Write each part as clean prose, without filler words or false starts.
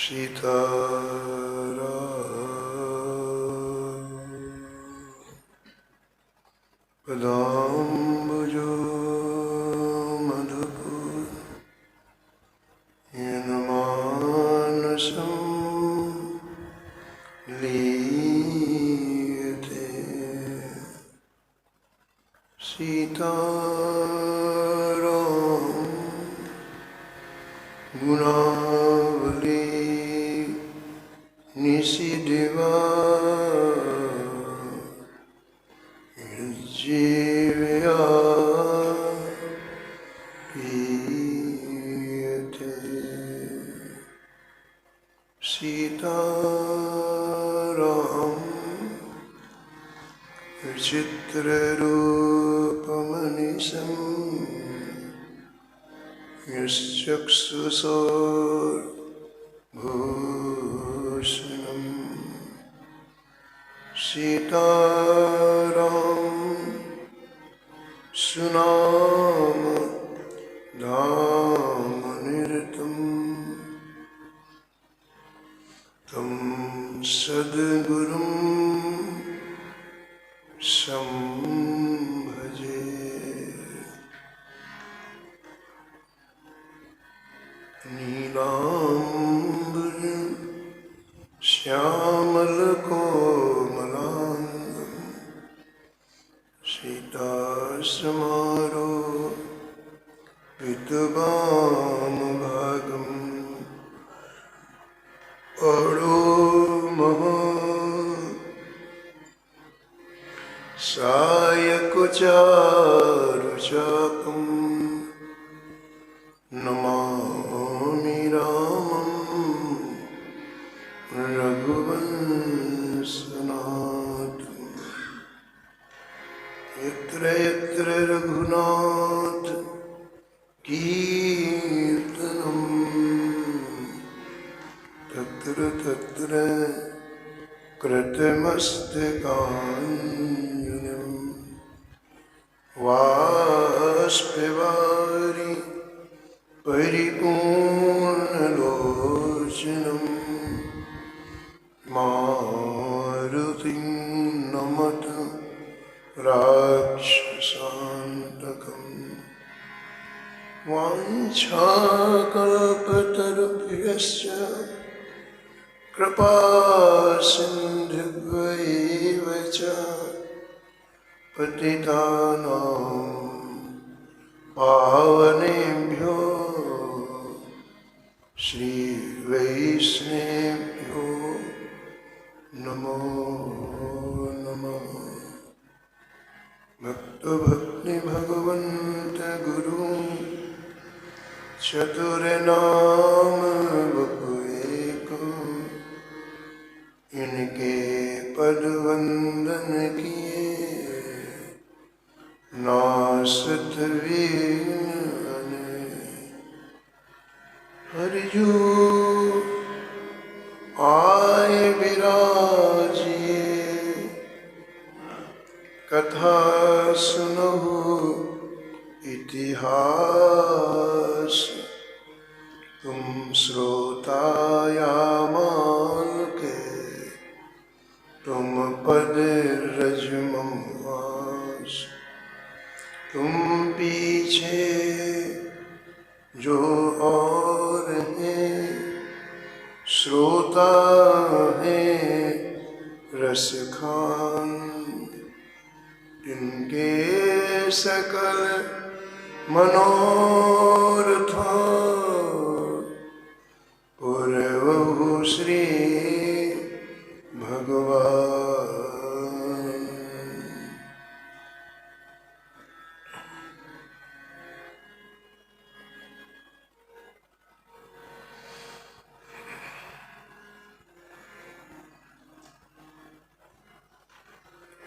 सीताराम पदाम्बुजो मधुपूर यन्मानसं लीयते सीताराम गुणावली निशिदिवा जीवया पीयते सीताराम विचित्ररूपमनिशं यश्चक्षुषोर्भूषणम् सीताराम सुनाम धामनिरतं तं सद्गुरुं संभजे। नीलाम्बरं श्यामलकोमलाङ्गं सीतासमारोपितवामभागम् अणोमः सायकचारुचापं नमामि रामं रघुवंशनाथं। यत्र यत्र रघुनाथ कीर्तनं तत्र तत्र कृतमस्तकाञ्जलिं बाष्पवारि परिपूर्णलोचनं मारुतिं नमत राक्षसान्तकम्। वाञ्छाकल्पतरुभ्यश्च कृपासिन्धुभ्यैव च पतितानां पावनेभ्यो श्रीवैष्णवेभ्यो नमो नमः। भक्तभक्ति भगवन्त गुरु चतुर्नाम बपुएको, इनके पद वंदन किए नासत वीण। हरिजू आए विराजिए, कथा सुनहु इतिहास। तुम श्रोता या मान के, तुम पद रजमवास। तुम पीछे जो और हैं, श्रोता हैं रसखान। जिनके सकल मनोरथों पूरवहु श्री भगवान।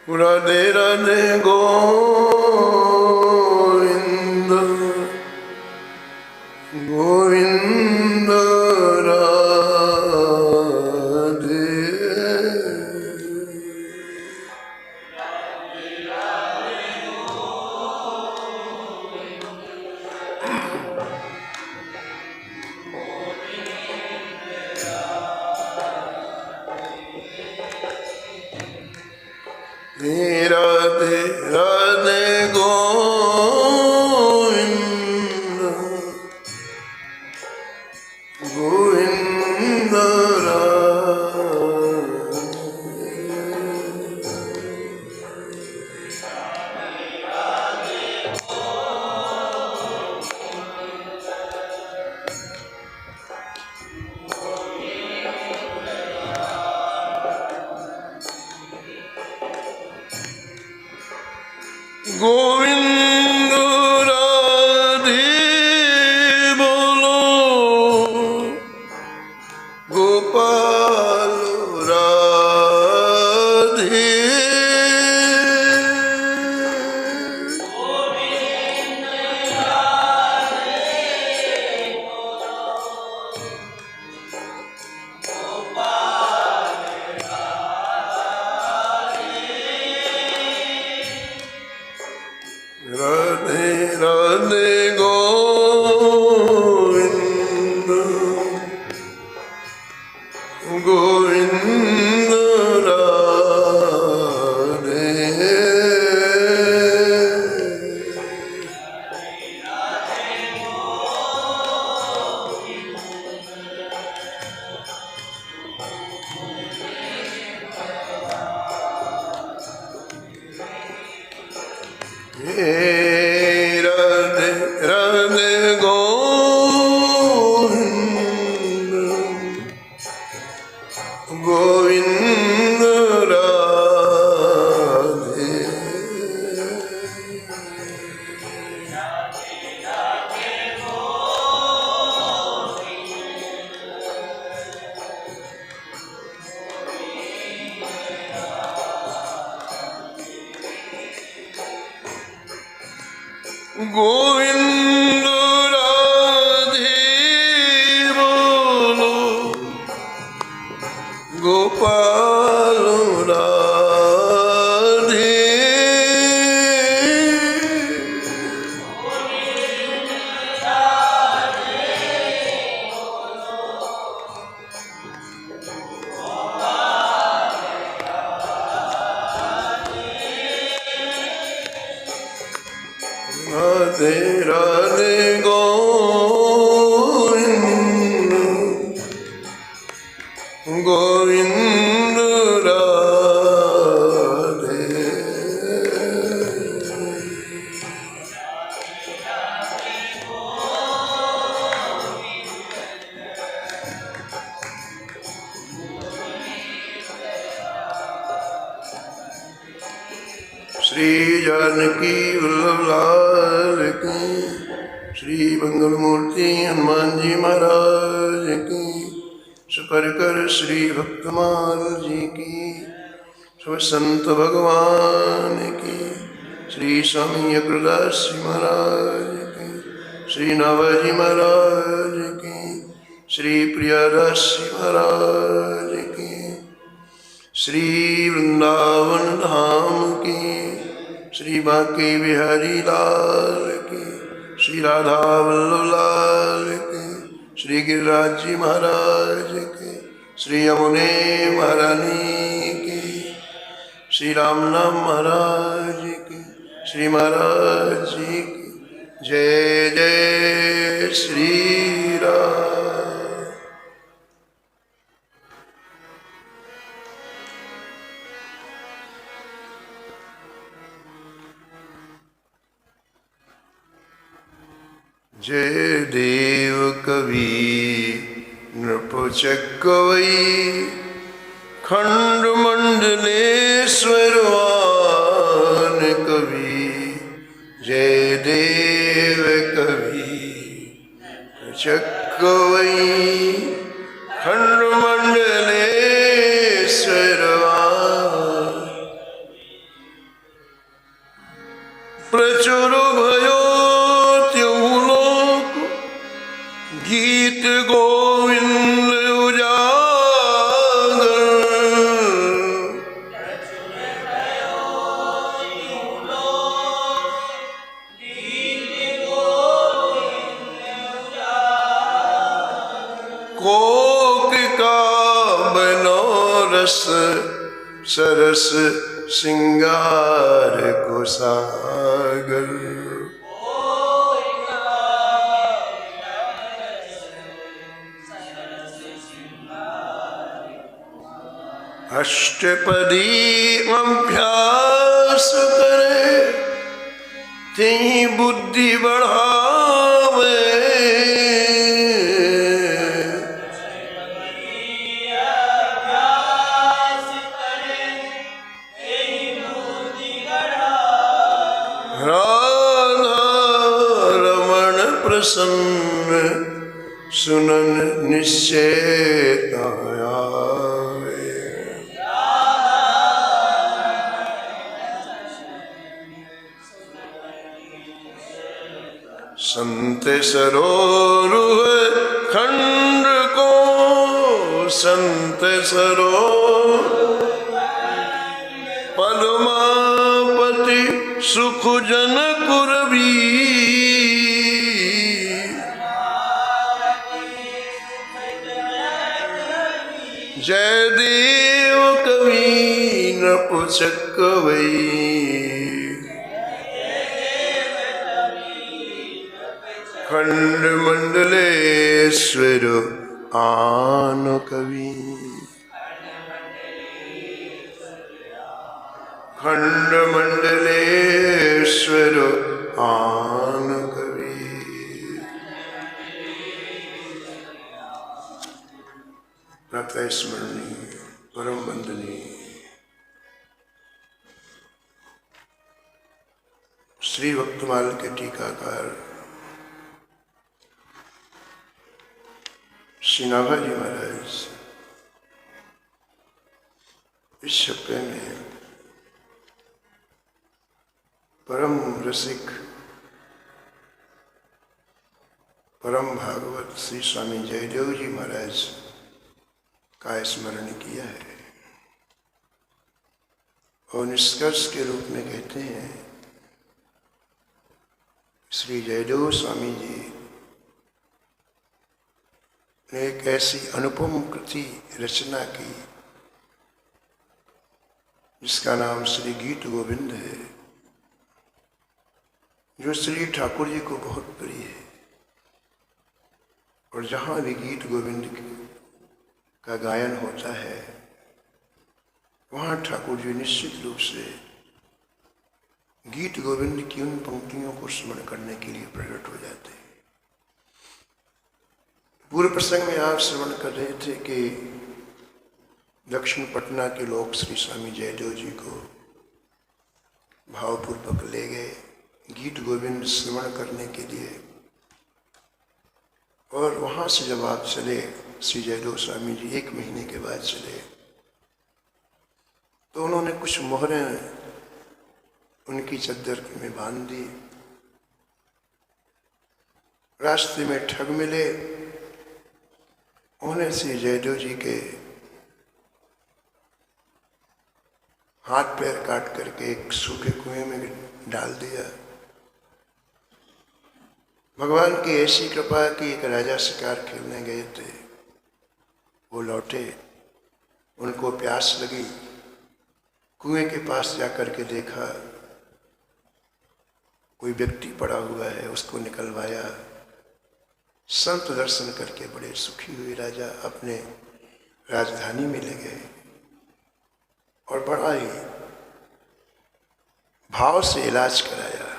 राधे राधे गोविंद गोविंद राधे। राधे राधे गोविंद गोविंद राधे राधे राधे गोविंद गोविंद राधे गोविंद राधे बोलो गोपाल राधे राधे राधे गोविंद गोविंद राधे श्री जानकी वल्लभ लाल की, श्री मंगलमूर्ति हनुमान जी महाराज की, सुपरकर श्री भक्तमाल जी की, सब संत भगवान की, श्री स्वामी अग्रदास जी महाराज की, श्री नाभाजी महाराज की, श्री प्रियादास जी महाराज की, श्री वृंदावन धाम की, श्री बांके बिहारी लाल की, श्री राधा वल्लभ लाल की, श्री गिरिराज जी महाराज की, श्री यमुने महारानी की, श्री रामनाम महाराज की, श्री महाराज जी की जय जय श्री राम। जय देव कवि नृपचक्कवै खंड मंडलेश्वरवान कवि, जय देव कवि चक्कवै खंड मंडलेश्वरवान, प्रचुर भयो गीत गोविंद उजागर, कोक का बनोरस सरस सिंगार को सागर, अष्टपदी अभ्यास करे तेई बुद्धि बढ़ावे, राधा रमण प्रसन्न सुनन निश्चय आवे, संत सरोरुह खंड को संत सरो पद्मापति सुख जन जनक रवि जय देव कवि न पुछक कवि खंड मंडलेश्वर आन कवि खंड मंडलेश्वर आन कवि। प्रातः स्मरणीय परम वंदनीय श्री भक्तमाल के टीकाकार श्री नाभाजी महाराज इस छप्पे में परम रसिक परम भागवत श्री स्वामी जयदेव जी महाराज का स्मरण किया है और निष्कर्ष के रूप में कहते हैं श्री जयदेव स्वामी जी ने एक ऐसी अनुपम कृति रचना की जिसका नाम श्री गीत गोविंद है, जो श्री ठाकुर जी को बहुत प्रिय है। और जहाँ भी गीत गोविंद का गायन होता है वहाँ ठाकुर जी निश्चित रूप से गीत गोविंद की उन पंक्तियों को स्मरण करने के लिए प्रकट हो जाते हैं। पूर्व प्रसंग में आप श्रवण कर रहे थे कि दक्षिण पटना के लोग श्री स्वामी जयदेव जी को भावपूर्वक ले गए गीत गोविंद श्रवण करने के लिए। और वहाँ से जब आप चले श्री जयदेव स्वामी जी 1 महीने के बाद चले तो उन्होंने कुछ मोहरें उनकी चद्दर में बांध दी। रास्ते में ठग मिले, उन्हें श्री जयदेव जी के हाथ पैर काट करके एक सूखे कुएं में डाल दिया। भगवान की ऐसी कृपा कि एक राजा शिकार खेलने गए थे, वो लौटे, उनको प्यास लगी, कुएं के पास जाकर के देखा कोई व्यक्ति पड़ा हुआ है, उसको निकलवाया। संत दर्शन करके बड़े सुखी हुए राजा अपने राजधानी में ले गए और बड़ा ही भाव से इलाज कराया।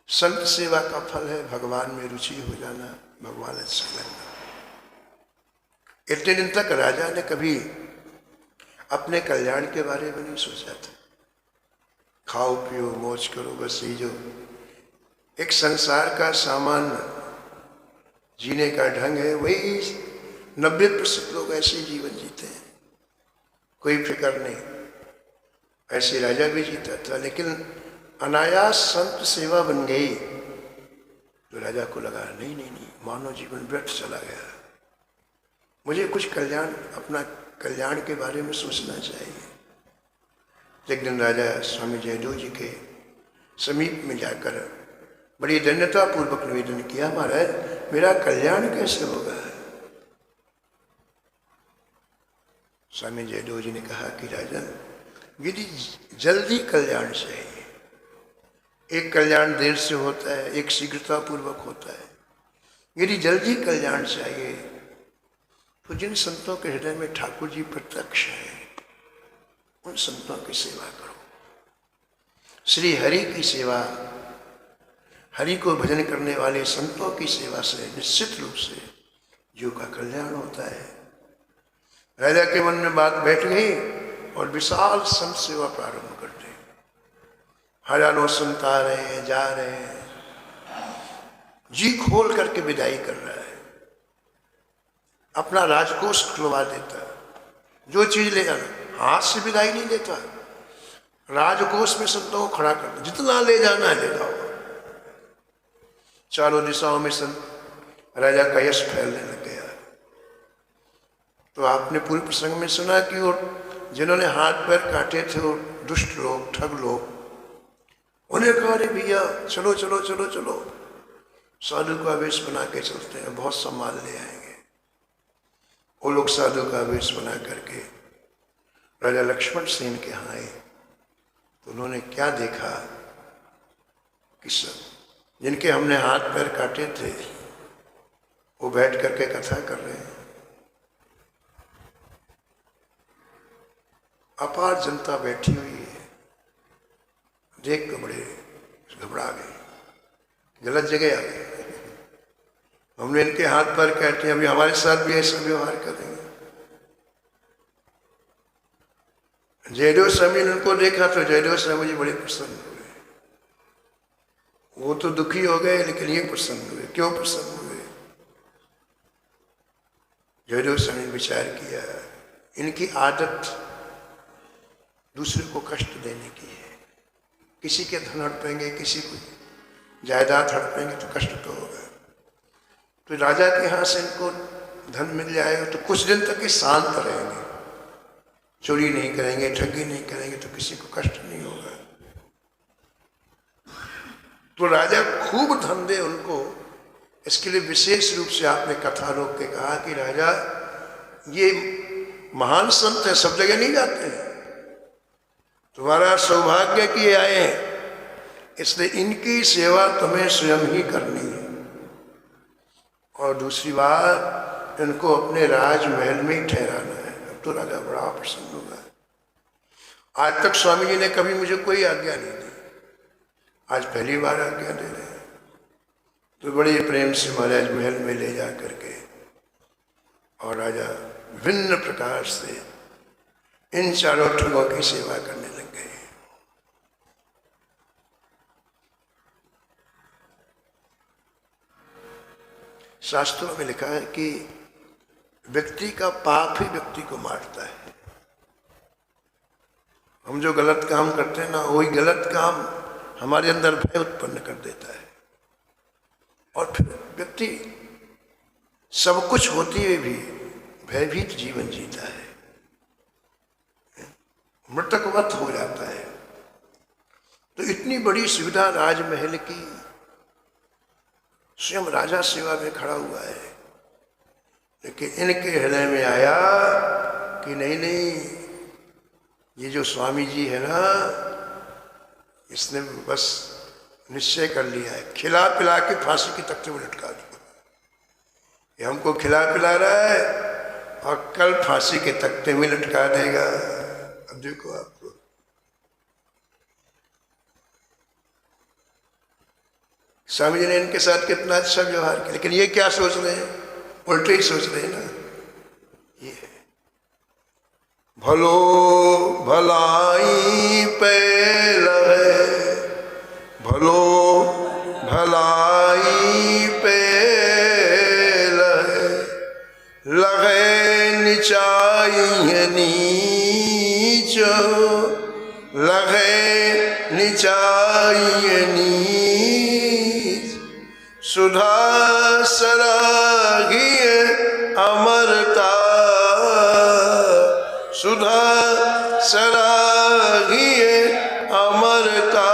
संत सेवा का फल है भगवान में रुचि हो जाना, भगवान अच्छा लगना। इतने दिन तक राजा ने कभी अपने कल्याण के बारे में नहीं सोचा था। खाओ पियो मौज करो, बस ये जो एक संसार का सामान्य जीने का ढंग है वही 90% लोग ऐसे जीवन जीते हैं, कोई फिक्र नहीं। ऐसे राजा भी जीता था, लेकिन अनायास संत सेवा बन गई तो राजा को लगा नहीं नहीं नहीं, मानव जीवन व्यर्थ चला गया, मुझे कुछ कल्याण, अपना कल्याण के बारे में सोचना चाहिए। एक दिन राजा स्वामी जयदेव जी के समीप में जाकर बड़ी धन्यता पूर्वक निवेदन किया, महाराज मेरा कल्याण कैसे होगा। स्वामी जयदेव जी ने कहा कि राजन, यदि जल्दी कल्याण चाहिए, एक कल्याण देर से होता है, एक शीघ्रता पूर्वक होता है। यदि जल्दी कल्याण चाहिए तो जिन संतों के हृदय में ठाकुर जी प्रत्यक्ष है उन संतों की सेवा करो। श्री हरि की सेवा, हरि को भजन करने वाले संतों की सेवा से निश्चित रूप से जीव का कल्याण होता है। राजा के मन में बात बैठ गई और विशाल संत सेवा प्रारंभ कर दी। हजारों संत आ रहे हैं, जा रहे हैं, जी खोल करके विदाई कर रहा है, अपना राजकोष खुलवा देता, जो चीज ले जाना, हाथ से विदाई नहीं देता, राजकोष में संतों को खड़ा करता, जितना ले जाना है ले जाओ। चारों दिशाओं में संत राजा का यश फैलने लग गया। तो आपने पूर्व प्रसंग में सुना कि वो जिन्होंने हाथ पैर काटे थे वो दुष्ट लोग, ठग लोग, उन्हें कहा अरे भैया चलो चलो चलो चलो, साधु का वेश बना के चलते हैं, बहुत सम्मान ले आएंगे। वो लोग साधु का वेश बना करके राजा लक्ष्मण सेन के यहाँ आए तो उन्होंने क्या देखा कि सब जिनके हमने हाथ पैर काटे थे वो बैठ करके कथा कर रहे हैं। अपार जनता बैठी हुई है, देख के बड़े घबरा गए, गलत जगह आ गए। हमने इनके हाथ पर काटे, अभी हमारे साथ भी ऐसा व्यवहार करेंगे। जयदेव स्वामी ने उनको देखा तो जयदेव स्वामी जी बड़े प्रसन्न हुए। वो तो दुखी हो गए लेकिन ये प्रसन्न हुए। क्यों प्रसन्न हुए? जयदेव स्वामी ने विचार किया इनकी आदत दूसरे को कष्ट देने की है। किसी के धन हड़पेंगे, किसी को जायदाद हड़पेंगे तो कष्ट तो होगा। तो राजा के यहाँ से इनको धन मिल जाएगा तो कुछ दिन तक ये शांत रहेंगे, चोरी नहीं करेंगे, ठगी नहीं करेंगे तो किसी को कष्ट नहीं होगा। तो राजा खूब धन दे उनको। इसके लिए विशेष रूप से आपने कथा रोक के कहा कि राजा ये महान संत है, सब जगह नहीं जाते हैं, तुम्हारा सौभाग्य कि ये आए हैं, इसलिए इनकी सेवा तुम्हें स्वयं ही करनी है। और दूसरी बात, इनको अपने राजमहल में ही ठहराना है। अब तो राजा बड़ा प्रसन्न होगा। आज तक स्वामी जी ने कभी मुझे कोई आज्ञा नहीं दी, आज पहली बार आज्ञा दे रहे हैं। तो बड़े प्रेम से महाराज महल में ले जा करके और राजा विभिन्न प्रकार से इन चारों ठगों की सेवा करने लग गए। शास्त्रों में लिखा है कि व्यक्ति का पाप ही व्यक्ति को मारता है। हम जो गलत काम करते हैं ना, वही गलत काम हमारे अंदर भय उत्पन्न कर देता है और फिर व्यक्ति सब कुछ होते हुए भी भयभीत जीवन जीता है, मृतकवत हो जाता है। तो इतनी बड़ी सुविधा राजमहल की, स्वयं राजा सेवा में खड़ा हुआ है, लेकिन इनके हृदय में आया कि नहीं नहीं, ये जो स्वामी जी है ना, इसने बस निश्चय कर लिया है, खिला पिला के फांसी की तख्ते में लटका दूंगा। ये हमको खिला पिला रहा है और कल फांसी के तख्ते में लटका देगा। अब देखो आपको, स्वामी जी ने इनके साथ कितना अच्छा व्यवहार किया, लेकिन ये क्या सोच रहे हैं? उल्टे ही सोच रहे हैं ना। ये भलो भलाई पे लगे, भलो भलाई पे लगे, लगे निचाई नीच, लगे निचाई नीच, सुधा सरागी अमरता, सुधा सरागी अमरता,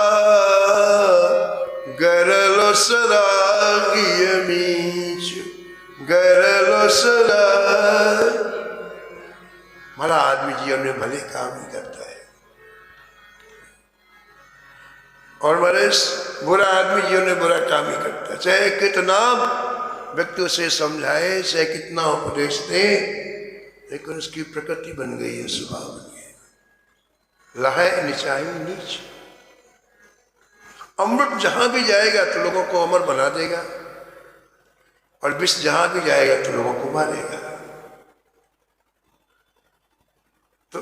गरलो सरागी मीच, गरलो सरा। भला आदमी जीवन में भले काम ही करता है और बड़े बुरा आदमी जीवन में बुरा काम ही करता है। चाहे कितना व्यक्ति उसे समझाए, चाहे कितना उपदेश दे, लेकिन उसकी प्रकृति बन गई है, स्वभाव बन गया। लहे निचाई नीच। अमृत जहां भी जाएगा तो लोगों को अमर बना देगा और विष जहां भी जाएगा तो लोगों को मारेगा। तो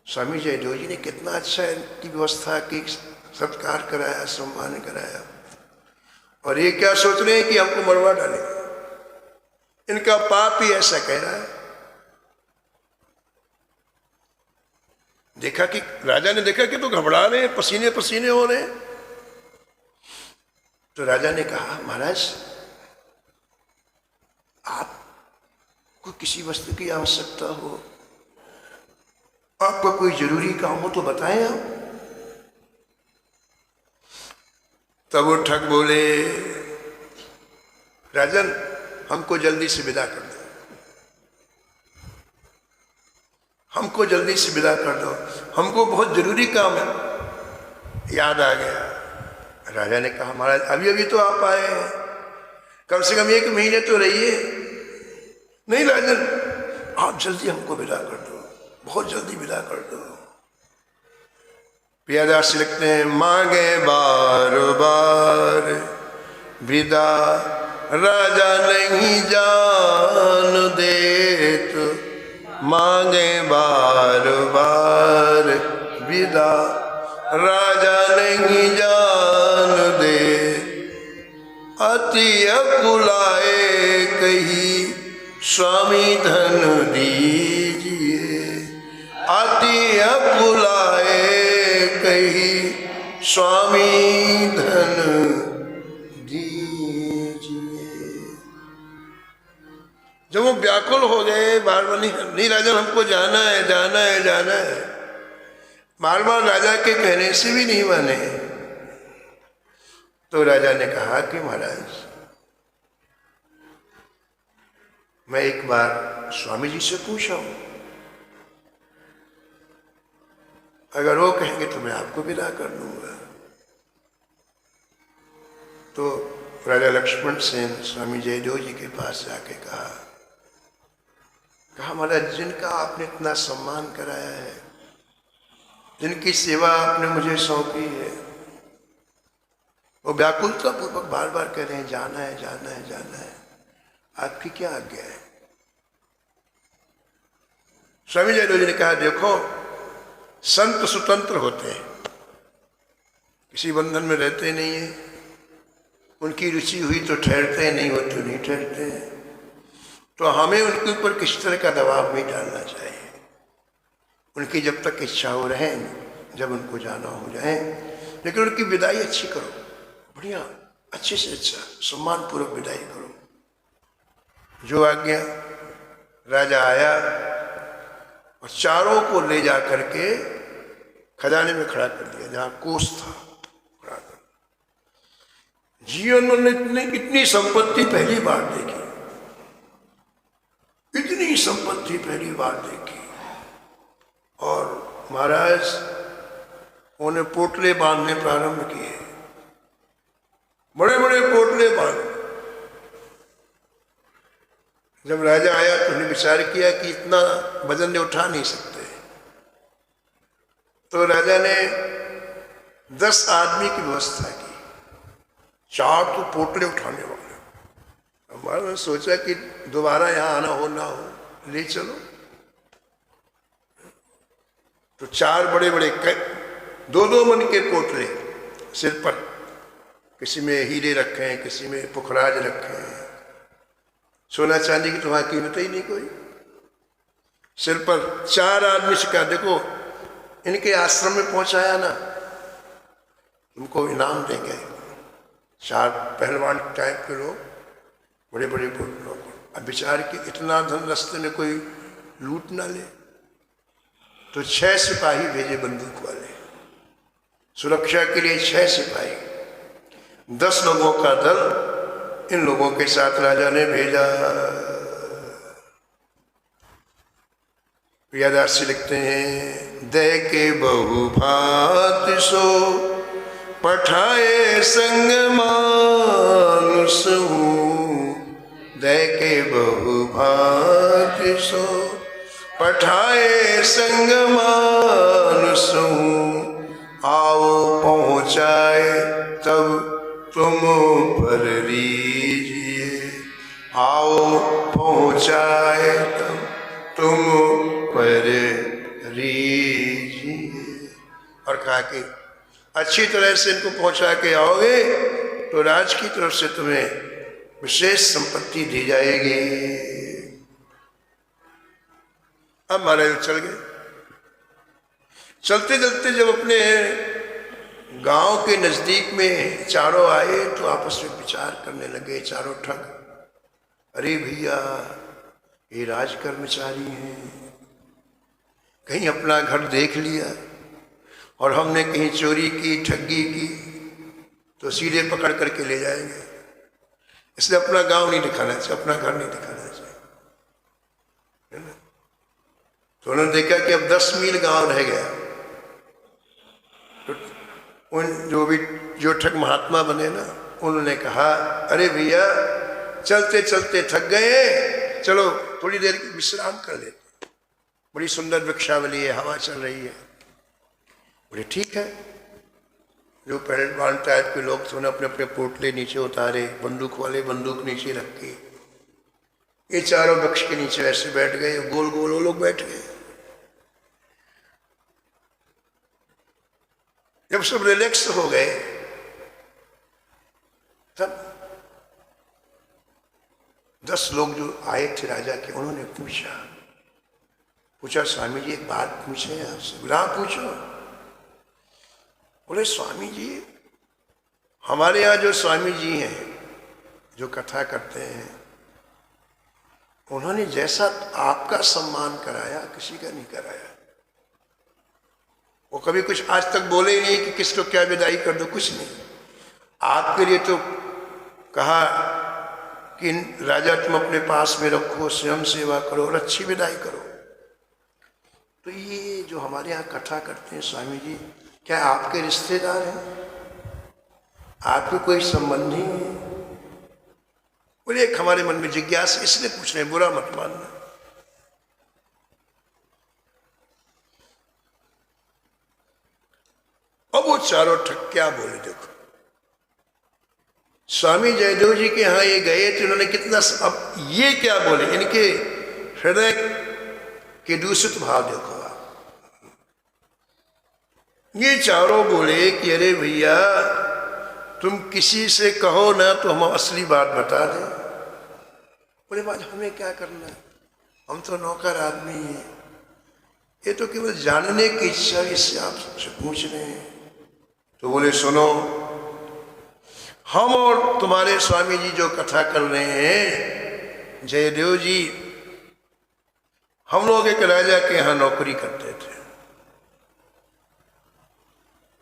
स्वामी जयदेव जी ने कितना अच्छा इनकी व्यवस्था की, सत्कार कराया, सम्मान कराया। और ये क्या सोच रहे हैं कि हमको मरवा डालेंगे। इनका पाप ही ऐसा कह रहा है। देखा कि राजा ने देखा कि तो घबरा रहे हैं, पसीने पसीने हो रहे हैं। तो राजा ने कहा, महाराज आपको किसी वस्तु की आवश्यकता हो, आपका कोई जरूरी काम हो तो बताएं आप। तब वो ठग बोले, राजन हमको जल्दी से विदा कर दो, हमको जल्दी से विदा कर दो, हमको बहुत जरूरी काम है। याद आ गया। राजा ने कहा, महाराज अभी अभी तो आप आए हैं, कम से कम 1 महीने तो रहिए। नहीं राजन, आप जल्दी हमको विदा कर दो, बहुत जल्दी विदा कर दो। प्रियदास लिखते हैं, मांगे बार बार विदा राजा नहीं जान देत, मांगे बार बार विदा राजा नहीं जान दे, अति अकुलाए कही स्वामी धन दीजिए, अति अकुलाए कही स्वामी धन दीजिए। जब वो व्याकुल हो गए, बार बार नहीं राजन हमको जाना है, जाना है, जाना है, बार बार राजा के कहने से भी नहीं माने। तो राजा ने कहा कि महाराज मैं एक बार स्वामी जी से पूछा हूं, अगर वो कहेंगे तो मैं आपको विदा कर दूंगा। तो राजा लक्ष्मण सेन स्वामी जयदेव जी के पास जाके कहा महाराज जिनका आपने इतना सम्मान कराया है, जिनकी सेवा आपने मुझे सौंपी है, वो व्याकुलता पूर्वक बार बार कह रहे हैं जाना है, जाना है, जाना है, आपकी क्या आज्ञा है। स्वामी जयदेव जी ने कहा, देखो संत स्वतंत्र होते हैं, किसी बंधन में रहते नहीं है, उनकी रुचि हुई तो ठहरते हैं, नहीं हो तो नहीं ठहरते हैं। तो हमें उनके ऊपर किसी तरह का दबाव नहीं डालना चाहिए। उनकी जब तक इच्छा हो रहे, जब उनको जाना हो जाए, लेकिन उनकी विदाई अच्छी करो, बढ़िया अच्छे से अच्छा सम्मान पूर्वक विदाई करो। जो आज्ञा। राजा आया और चारों को ले जा करके खजाने में खड़ा कर दिया, जहां कोष था खड़ा कर। जीवन में इतनी संपत्ति पहली बार देखी, इतनी संपत्ति पहली बार देखी। और महाराज उन्हें पोटले बांधने प्रारंभ किए, बड़े बड़े पोटले बांधे। जब राजा आया तो उन्हें विचार किया कि इतना वजन उठा नहीं सकते, तो राजा ने 10 आदमी की व्यवस्था की, 4 तो पोटले उठाने वाले। हमारे ने सोचा कि दोबारा यहाँ आना हो ना हो, ले चलो। तो 4 बड़े बड़े 2-2 मन के पोटले सिर पर, किसी में हीरे रखे हैं, किसी में पुखराज रखे हैं, सोना चांदी की तो वहां कीमत ही नहीं कोई। सिर पर 4 आदमी से कहा, देखो इनके आश्रम में पहुंचाया ना, तुमको इनाम देंगे। 4 पहलवान टाइप के लोग, बड़े बड़े लोग। अब विचार कि इतना धन रास्ते में कोई लूट ना ले, तो 6 सिपाही भेजे बंदूक वाले, सुरक्षा के लिए 6 सिपाही, 10 लोगों का दल इन लोगों के साथ राजा ने भेजा। प्रियदास जी लिखते हैं, दे के बहु भात सो पठाए संग मानुष हूँ, दे के बहु भात सो पठाए संग मानुष हूँ, आओ पहुँचाए तब तुम पर लीजिए, आओ पहुँचाए तब तुम पर लीजिए। और कहा कि अच्छी तरह से इनको पहुँचा के आओगे तो राज की तरफ से तुम्हें विशेष संपत्ति दी जाएगी। अब महाराज चल गए। चलते चलते जब अपने गांव के नजदीक में चारों आए तो आपस में विचार करने लगे, चारों ठग, अरे भैया ये राज कर्मचारी हैं, कहीं अपना घर देख लिया और हमने कहीं चोरी की, ठगी की, तो सीधे पकड़ करके ले जाएंगे। इसलिए अपना गांव नहीं दिखाना चाहिए, अपना घर नहीं दिखाना चाहिए, है ना। तो उन्होंने देखा कि अब 10 मील गांव रह गया, तो उन जो ठग महात्मा बने ना, उन्होंने कहा अरे भैया चलते चलते थक गए, चलो थोड़ी देर विश्राम कर लेते, बड़ी सुंदर वृक्षावली है, हवा चल रही है। बोले ठीक है। जो पहलवान टाइप के लोग थे उन्होंने अपने अपने पोटले नीचे उतारे, बंदूक वाले बंदूक नीचे रख के ये चारों वृक्ष के नीचे ऐसे बैठ गए, गोल गोल वो लोग बैठ गए। जब सब रिलैक्स हो गए तब 10 लोग जो आए थे राजा के, उन्होंने पूछा स्वामी जी एक बात पूछे आपसे। बोला पूछो। बोले स्वामी जी, हमारे यहाँ जो स्वामी जी हैं जो कथा करते हैं, उन्होंने जैसा आपका सम्मान कराया किसी का नहीं कराया। वो कभी कुछ आज तक बोले ही नहीं कि किसको क्या विदाई कर दो, कुछ नहीं। आपके लिए तो कहा कि राजा तुम अपने पास में रखो, स्वयं सेवा करो और अच्छी विदाई करो। तो ये जो हमारे यहाँ कथा करते हैं स्वामी जी, क्या आपके रिश्तेदार हैं, आपके कोई संबंधी हैं? बोले एक हमारे मन में जिज्ञासा इसलिए पूछ रहे हैं, बुरा मत मानना। अब वो चारों ठग क्या बोले देखो। स्वामी जयदेव जी के यहां ये गए थे, उन्होंने कितना, अब ये क्या बोले, इनके हृदय के दूषित भाव देखो आप। ये चारों बोले कि अरे भैया तुम किसी से कहो ना तो हम असली बात बता दें। बोले बात हमें क्या करना है, हम तो नौकर आदमी हैं, ये तो केवल जानने की इच्छा इससे आपसे पूछ रहे हैं। तो बोले सुनो, हम और तुम्हारे स्वामी जी जो कथा कर रहे हैं जयदेव जी, हम लोग एक राजा के यहां नौकरी करते थे।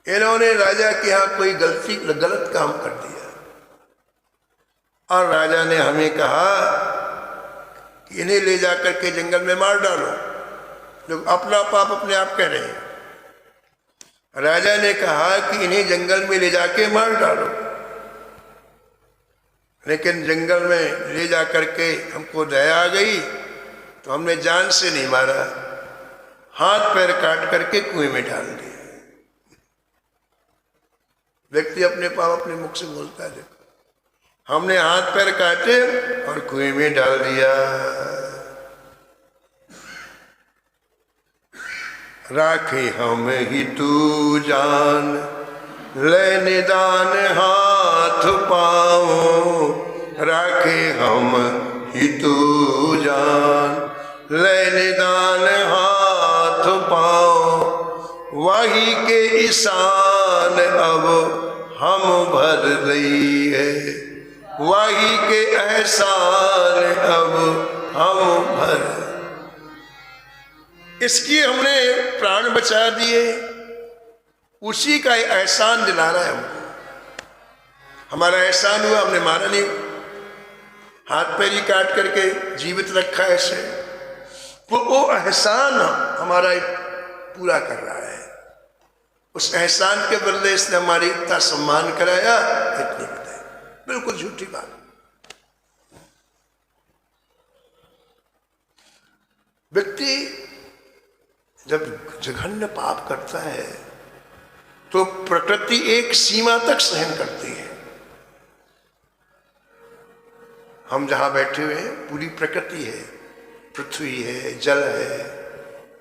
इन्होंने राजा के यहां कोई गलत काम कर दिया और राजा ने हमें कहा कि इन्हें ले जाकर के जंगल में मार डालो। लोग अपना पाप अपने आप कह रहे हैं। राजा ने कहा कि इन्हें जंगल में ले जाके मार डालो, लेकिन जंगल में ले जाकर के हमको दया आ गई तो हमने जान से नहीं मारा, हाथ पैर काट करके कुएं में डाल दिया। व्यक्ति अपने पाप अपने मुख से बोलता है, देखो हमने हाथ पैर काटे और कुएं में डाल दिया। राखे हम ही तू जान, ले निदान हाथ पाओ। राखे हम ही तू जान, ले निदान हाथ पाओ। वही के ईशान अब हम भर रही है, वही के एहसान अब हम भर। इसकी हमने प्राण बचा दिए, उसी का एहसान दिला रहा है हमको। हमारा एहसान हुआ, हमने मारा नहीं, हाथ पैर ही काट करके जीवित रखा ऐसे, तो वो एहसान हमारा पूरा कर रहा है। उस एहसान के बदले इसने हमारी इतना सम्मान कराया, इतनी बताई। बिल्कुल झूठी बात। व्यक्ति जब जघन्य पाप करता है तो प्रकृति एक सीमा तक सहन करती है। हम जहां बैठे हुए हैं पूरी प्रकृति है, पृथ्वी है, जल है,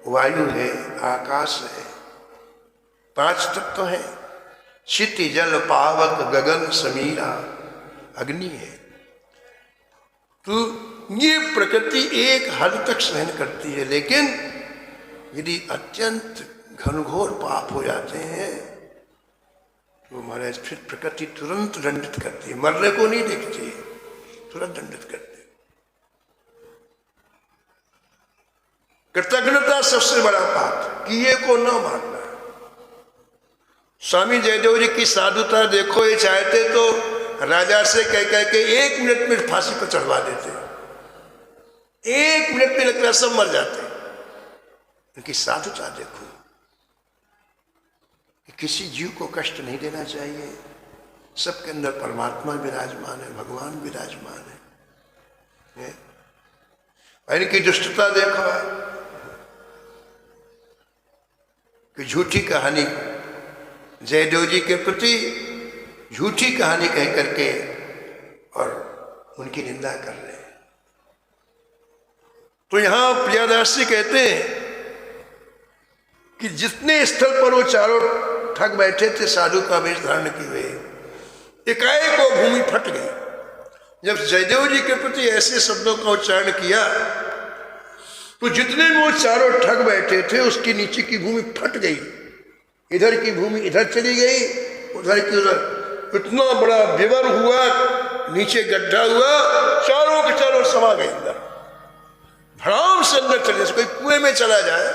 वायु है, आकाश है, 5 तत्व हैं। क्षिति जल पावक गगन समीरा, अग्नि है। तो ये प्रकृति एक हद तक सहन करती है, लेकिन यदि अत्यंत घनघोर पाप हो जाते हैं तो महाराज फिर प्रकृति तुरंत दंडित करती है, मरने को नहीं देखती, तुरंत दंडित करती है। कृतज्ञता सबसे बड़ा पाप, किए को न मानना। स्वामी जयदेव जी की साधुता देखो, ये चाहते तो राजा से कह के 1 मिनट में फांसी पर चढ़वा देते, 1 मिनट में लगता सब मर जाते। उनकी साधुता देखो कि किसी जीव को कष्ट नहीं देना चाहिए, सबके अंदर परमात्मा विराजमान है, भगवान विराजमान है। और इनकी दुष्टता देखो कि झूठी कहानी जयदेव जी के प्रति झूठी कहानी कह करके और उनकी निंदा कर रहे हैं। तो यहां प्रियादास जी कहते हैं कि जितने स्थल पर वो चारों ठग बैठे थे साधु का वेश धारण किए हुए, एकाएक वो भूमि फट गई। जब जयदेव जी के प्रति ऐसे शब्दों का उच्चारण किया तो जितने भी वो चारों ठग बैठे थे उसके नीचे की भूमि फट गई, इधर की भूमि इधर चली गई, उधर की उधर। इतना बड़ा विवर हुआ, नीचे गड्ढा हुआ, चारों के चारों समा गए अंदर, भड़ाम से अंदर चले, कोई कुएं में चला जाए,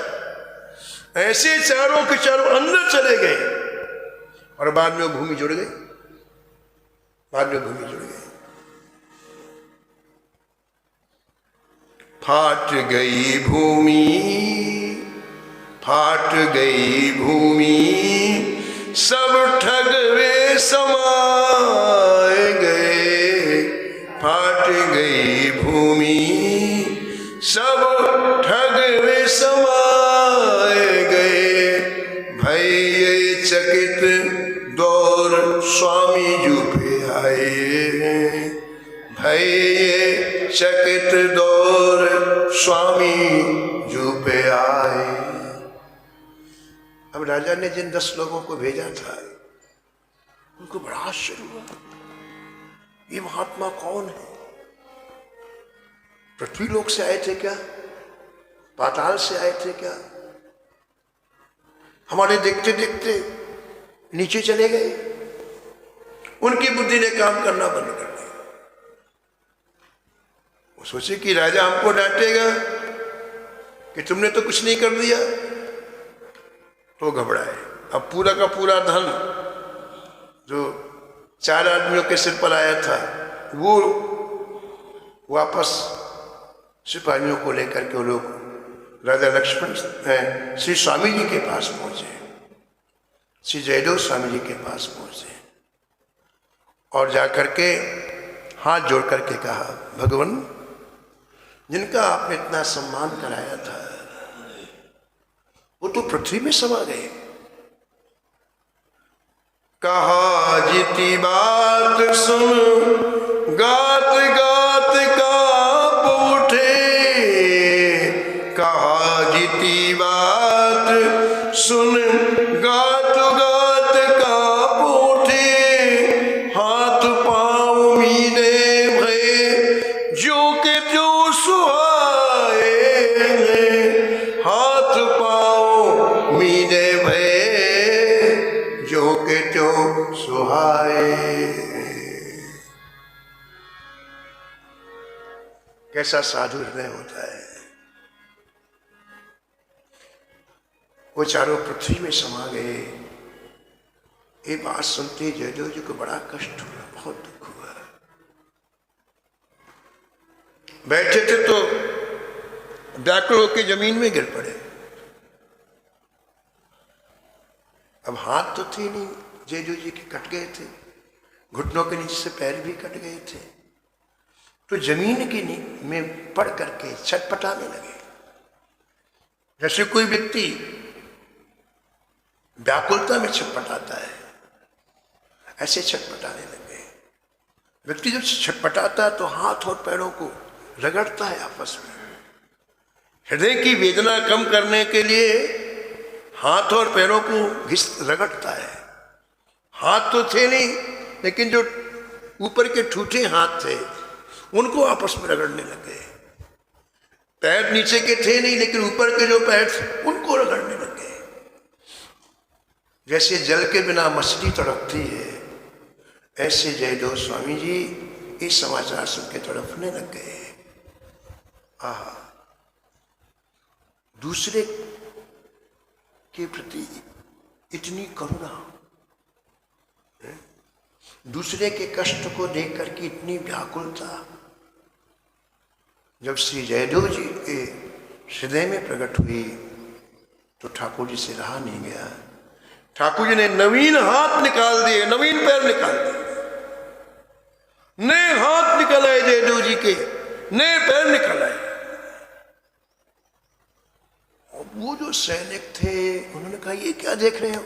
ऐसे चारों के चारों अंदर चले गए। और बाद में वो भूमि जुड़ गई, बाद में भूमि जुड़ गई। फाट गई भूमि, फाट गई भूमि, सब ठग वे समाए गए। फाट गई भूमि, सब ठग वे समाए गए। भय चकित दौर स्वामी जू पे आए, भय चकित दौर स्वामी जू पे आए। अब राजा ने जिन 10 लोगों को भेजा था उनको बड़ा आश्चर्य हुआ, ये महात्मा कौन है? पृथ्वी लोक से आए थे क्या, पाताल से आए थे क्या? हमारे देखते देखते नीचे चले गए। उनकी बुद्धि ने काम करना बंद कर दिया। वो सोचे कि राजा हमको डांटेगा कि तुमने तो कुछ नहीं कर दिया, तो घबराए। अब पूरा का पूरा धन जो 4 आदमियों के सिर पर आया था वो वापस सिपाहियों को लेकर के वो लोग राजा लक्ष्मण श्री स्वामी जी के पास पहुंचे, श्री जयदेव स्वामी जी के पास पहुंचे और जाकर के हाथ जोड़ करके कहा, भगवान जिनका आपने इतना सम्मान कराया था वो तो पृथ्वी में समा गए। कहा जीती बात सुन गात गात कांप उठे, कहा जीती बात सुन गात गात कांप उठे। हाथ पांव मीने भय जो के जो सुहाए, हाथ पांव मीने भय जो के जो सुहाए। कैसा साधु हृदय होता है। वो चारों पृथ्वी में समा गए। ये बात सुनते जयदेव जी को बड़ा कष्ट हुआ, बहुत दुख हुआ। बैठे थे तो व्याकुल होकर जमीन में गिर पड़े। अब हाथ तो थे नहीं, जयदेव जी के कट गए थे, घुटनों के नीचे से पैर भी कट गए थे, तो जमीन की में पड़ करके छटपटाने लगे। जैसे कोई व्यक्ति व्याकुलता में छटपटाता है, ऐसे छटपटाने लगे। व्यक्ति जब छटपटाता है तो हाथ और पैरों को रगड़ता है आपस में। हृदय की वेदना कम करने के लिए हाथ और पैरों को घिस रगड़ता है। हाथ तो थे नहीं, लेकिन जो ऊपर के ठूठे हाथ थे उनको आपस में रगड़ने लगे। पैर नीचे के थे नहीं, लेकिन ऊपर के जो पैर थे उनको रगड़ने लगे। जैसे जल के बिना मछली तड़पती है, ऐसे जयदेव स्वामी जी इस समाचार सुन के तड़पने लग गए। आहा, दूसरे के प्रति इतनी करुणा, दूसरे के कष्ट को देख करके इतनी व्याकुलता जब श्री जयदेव जी के हृदय में प्रकट हुई तो ठाकुर जी से रहा नहीं गया। ठाकुर जी ने नवीन हाथ निकाल दिए, नवीन पैर निकाल दिए, नए हाथ निकल आए जयदेव जी के, नए पैर निकल आए। और वो जो सैनिक थे उन्होंने कहा ये क्या देख रहे हो?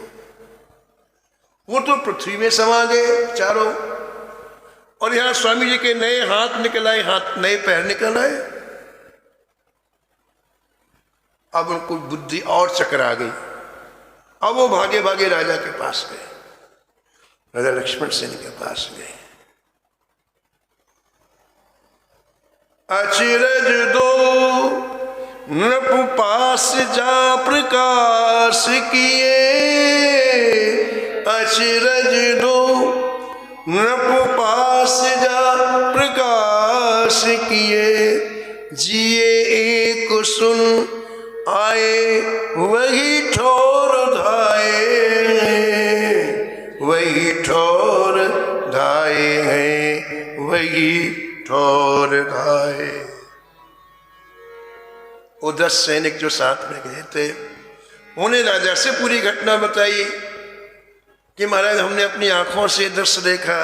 वो तो पृथ्वी में समा गए चारों, और यहां स्वामी जी के नए हाथ निकल आए, हाथ नए पैर निकल आए। अब उनको बुद्धि और चकरा गई। अब वो भागे भागे राजा के पास गए, राजा लक्ष्मण सेन के पास गए। अचिरज दो नृप पास जा प्रकाश किए, अचिरज दो नृप पास जा प्रकाश किए, जिए एक सुन आए वही ठोर धाए, वही ठोर धाए हैं, वही ठोर धाए। वो 10 सैनिक जो साथ में गए थे उन्हें राजा से पूरी घटना बताई कि महाराज हमने अपनी आंखों से दृश्य देखा,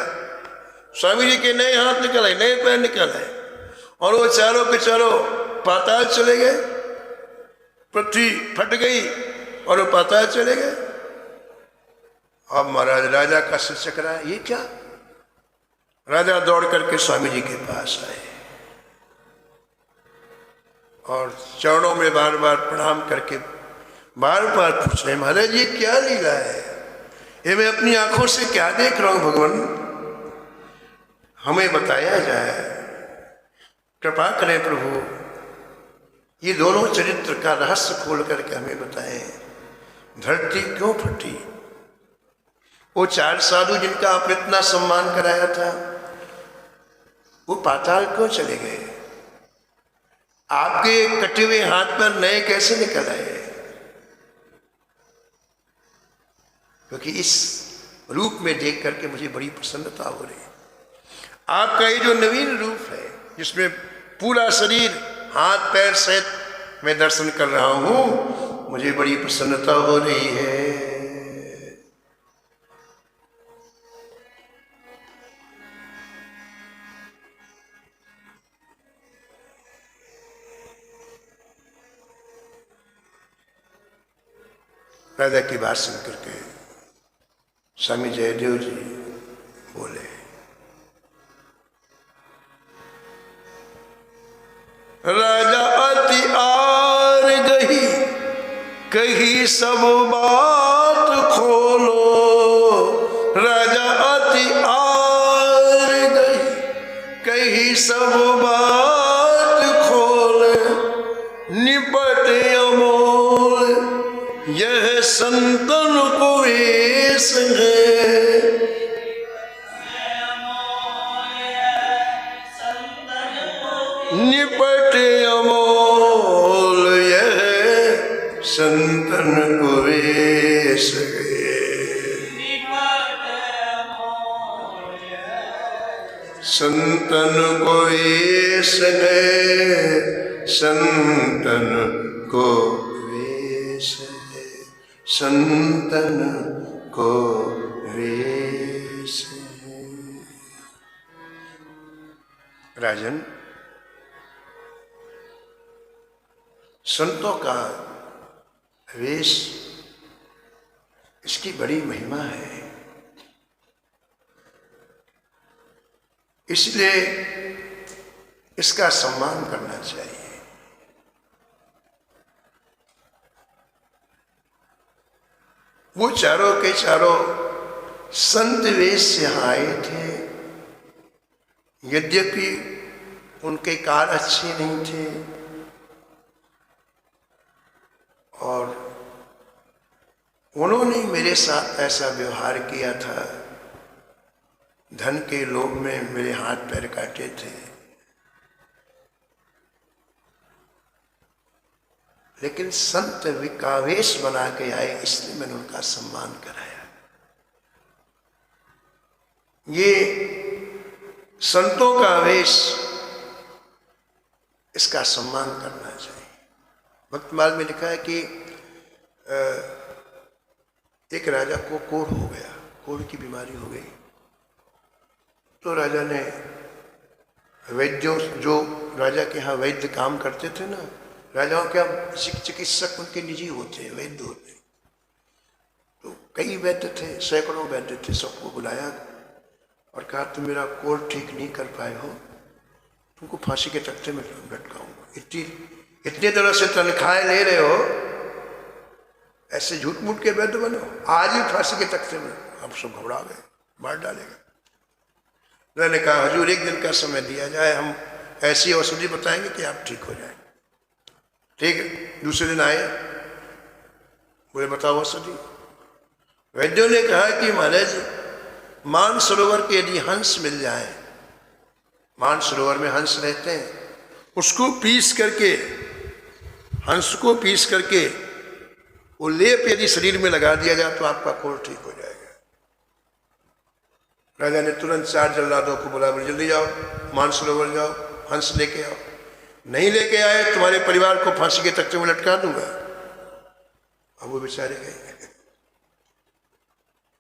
स्वामी जी के नए हाथ निकल आए, नए पैर निकल आए, और वो चारों के चारों पाताल चले गए, पृथ्वी फट गई और वो पाताल चले गए। अब महाराज राजा का सिर चकरा, ये क्या? राजा दौड़ करके स्वामी जी के पास आए और चरणों में बार बार प्रणाम करके बार बार पूछ रहे, महाराज ये क्या लीला है? ये मैं अपनी आंखों से क्या देख रहा हूं? भगवान हमें बताया जाए, कृपा करें प्रभु, ये दोनों चरित्र का रहस्य खोल करके हमें बताएं। धरती क्यों फटी? वो 4 साधु जिनका आपने इतना सम्मान कराया था वो पाताल क्यों चले गए? आपके कटे हुए हाथ पर नए कैसे निकल आए? क्योंकि इस रूप में देख करके मुझे बड़ी प्रसन्नता हो रही है। आपका ये जो नवीन रूप है जिसमें पूरा शरीर हाथ पैर सहित मैं दर्शन कर रहा हूं, मुझे बड़ी प्रसन्नता हो रही है। राजा की बात सुन करके स्वामी जयदेव जी बोले, राजा अति आर गही कही सब बात खोलो, राजा अति आर गही कही सब बात खोल, निपट अमोल यह संतन को वेश है, निपट अमोल यह संतन को वेश है, संतन को वेश है, संतन को वेश है, संतन को वेश है। राजन, संतों का वेश, इसकी बड़ी महिमा है, इसलिए इसका सम्मान करना चाहिए। वो चारों के चारों संत वेश से आए थे, यद्यपि उनके काल अच्छे नहीं थे और उन्होंने मेरे साथ ऐसा व्यवहार किया था, धन के लोभ में मेरे हाथ पैर काटे थे, लेकिन संत विकावेश बना के आए, इसलिए मैंने उनका सम्मान कराया। ये संतों का आवेश, इसका सम्मान करना चाहिए। भक्तमाल में लिखा है कि एक राजा को कोढ़ हो गया, कोढ़ की बीमारी हो गई। तो राजा ने वैद्यों, जो राजा के यहाँ वैद्य काम करते थे ना, राजाओं के यहाँ चिकित्सक उनके निजी होते हैं, वैद्य होते हैं, तो कई वैद्य थे, सैकड़ों वैद्य थे, सबको बुलाया और कहा तुम मेरा कोढ़ ठीक नहीं कर पाए हो, तुमको फांसी के तख्ते में लटकाऊंगा। इतने दिनों से तनख्वाहें ले रहे हो, ऐसे झूठ मूठ के वैद्य बनो, आज ही फांसी के तख्ते में। अब सब घबरा गए, मार डालेगा। मैंने कहा हजूर एक दिन का समय दिया जाए, हम ऐसी औषधि बताएंगे कि आप ठीक हो जाए। ठीक है, दूसरे दिन आए, बोले बताओ औषधि। वैद्यों ने कहा कि महाराज मानसरोवर के यदि हंस मिल जाए, मानसरोवर में हंस रहते हैं, उसको पीस करके, हंस को पीस करके वो लेप यदि शरीर में लगा दिया जाए तो आपका कोढ़ ठीक हो जाएगा। राजा ने तुरंत 4 जल्लादों को बुला, जल्दी जाओ मानसरोवर जाओ, हंस लेके आओ। नहीं लेके आए तुम्हारे परिवार को फांसी के तख्ते में लटका दूंगा। अब वो बेचारे गए,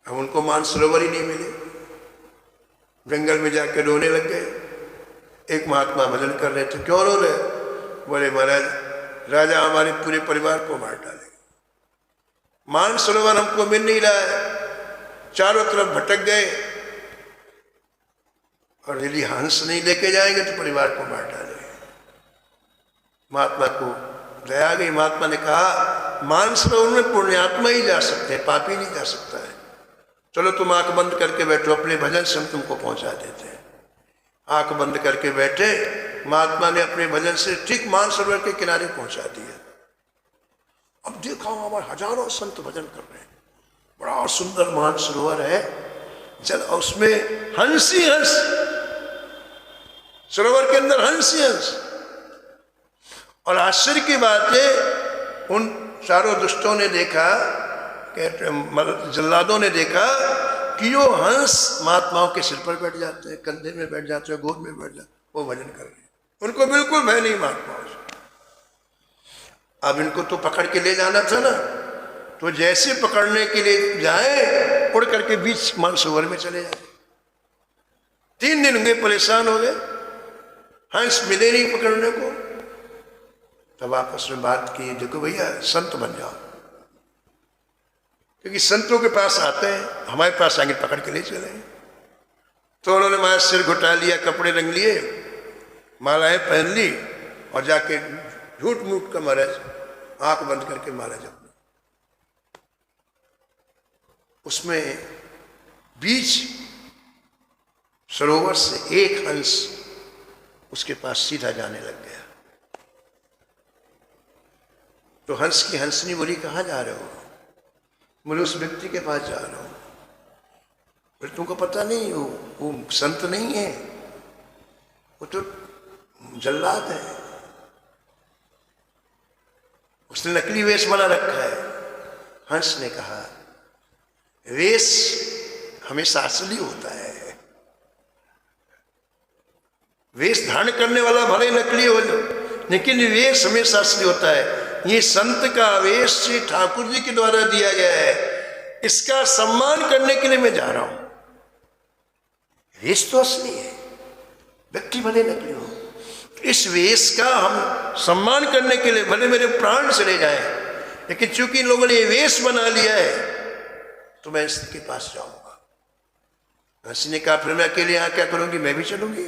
अब उनको मानसरोवर ही नहीं मिले, जंगल में जाकर रोने लग गए। एक महात्मा भजन कर रहे थे, क्यों रो रहे? बोले महाराज राजा हमारे पूरे परिवार को मार डालेगा, मानसरोवर हमको मिल नहीं रहा है, चारों तरफ भटक गए, और यदि हंस नहीं लेके जाएंगे तो परिवार को मार डालेंगे। महात्मा को दया आ गई। महात्मा ने कहा मानसरोवर में पुण्यात्मा ही जा सकते हैं, पापी नहीं जा सकता है। चलो तुम आंख बंद करके बैठो, अपने भजन से हम तुमको पहुंचा देते हैं। आंख बंद करके बैठे, महात्मा ने अपने भजन से ठीक मानसरोवर के किनारे पहुंचा दिया। अब देखा हमारे हजारों संत भजन कर रहे हैं, बड़ा सुंदर मानसरोवर है, जल उसमें हंस ही हंस, सरोवर के अंदर हंस ही हंस। और आश्चर्य की बात है, उन चारों दुष्टों ने देखा, जल्लादों ने देखा कि यो हंस महात्माओं के सिर पर बैठ जाते हैं, कंधे में बैठ जाते हैं, गोद में बैठ जाते, वो भजन कर रहे हैं। उनको बिल्कुल भय नहीं महात्माओं से। अब इनको तो पकड़ के ले जाना था ना, तो जैसे पकड़ने के लिए जाए, उड़ करके बीच मानसरोवर में चले जाए। 3 दिन हुए, परेशान हो गए, हंस मिले नहीं पकड़ने को। तब आपस में बात की, देखो भैया संत बन जाओ, क्योंकि संतों के पास आते हैं, हमारे पास आगे पकड़ के ले चले। तो उन्होंने हमारा सिर घुटा लिया, कपड़े रंग लिए, मालाएं पहन ली, और जाके झूठ मूठ का महाराज आंख बंद करके महाराज अपना उसमें बीच सरोवर से एक हंस उसके पास सीधा जाने लग गया। तो हंस की हंसनी बोली कहाँ जा रहे हो? बोले उस व्यक्ति के पास जा रहा हूं। बोले तुमको पता नहीं वो संत नहीं है, वो तो जल्लाद है, उसने नकली वेश बना रखा है। हंस ने कहा वेश हमेशा असली होता है, वेश धारण करने वाला भले नकली हो लेकिन वेश हमेशा असली होता है। ये संत का वेश श्री ठाकुर जी के द्वारा दिया गया है, इसका सम्मान करने के लिए मैं जा रहा हूं। वेश तो असली है, व्यक्ति भले नकली हो, इस वेश का हम सम्मान करने के लिए भले मेरे प्राण चले जाएं, लेकिन चूंकि इन लोगों ने ये वेश बना लिया है तो मैं इसके पास जाऊंगा। हंस ने कहा फिर मैं अकेले यहां क्या करूंगी, मैं भी चलूंगी।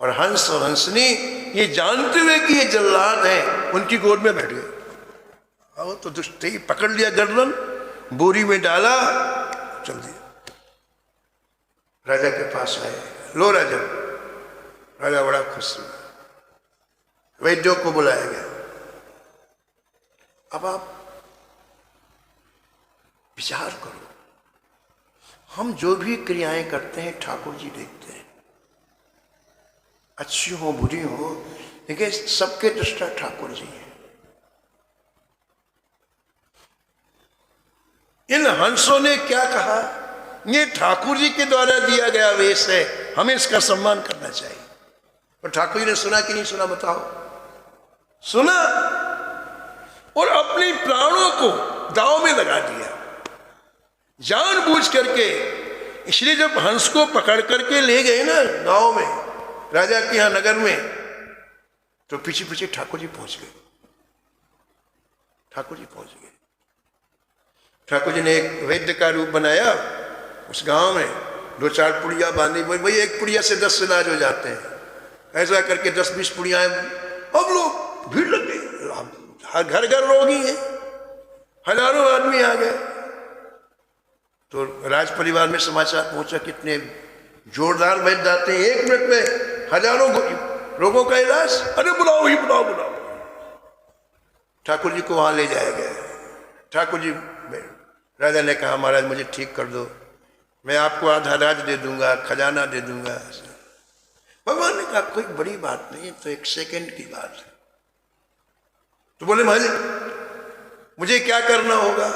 और हंस और हंसनी ये जानते हुए कि ये जल्लाद है, उनकी गोद में बैठ गए। और तो दुष्ट ही पकड़ लिया, गर्दन बोरी में डाला, चल दिया। राजा के पास आए, लो राजा। राजा बड़ा खुश हुआ, वैद्यों को बुलाया गया। अब आप विचार करो, हम जो भी क्रियाएं करते हैं ठाकुर जी देखते हैं, अच्छी हो बुरी हो, लेकिन सबके दृष्टा ठाकुर जी हैं। इन हंसों ने क्या कहा, ये ठाकुर जी के द्वारा दिया गया वेश है, हमें इसका सम्मान करना चाहिए। और ठाकुर जी ने सुना कि नहीं सुना बताओ? सुना और अपने प्राणों को दांव में लगा दिया जानबूझ करके। इसलिए जब हंस को पकड़ करके ले गए ना गांव में, राजा के यहां नगर में, तो पीछे पीछे ठाकुर जी पहुंच गए। ठाकुर जी पहुंच गए। ठाकुर जी ने एक वैद्य का रूप बनाया उस गांव में, 2-4 पुड़िया बांधी, वही एक पुड़िया से 10 इलाज हो जाते हैं। ऐसा करके 10-20 पुड़ियाएं, अब लोग भीड़ लग गई, घर घर रोगी हैं, हजारों आदमी आ गए। तो राज परिवार में समाचार पहुंचा, कितने जोरदार वैद्य आते हैं, 1 मिनट में हजारों रोगों का इलाज। अरे बुलाओ ही बुलाओ बुलाओ। ठाकुर जी को वहां ले जाया गया। ठाकुर जी, राजा ने कहा महाराज मुझे ठीक कर दो, मैं आपको आधा राज दे दूंगा, खजाना दे दूंगा। भगवान ने कहा कोई बड़ी बात नहीं, तो 1 सेकंड की बात है। तो बोले महाराज मुझे क्या करना होगा?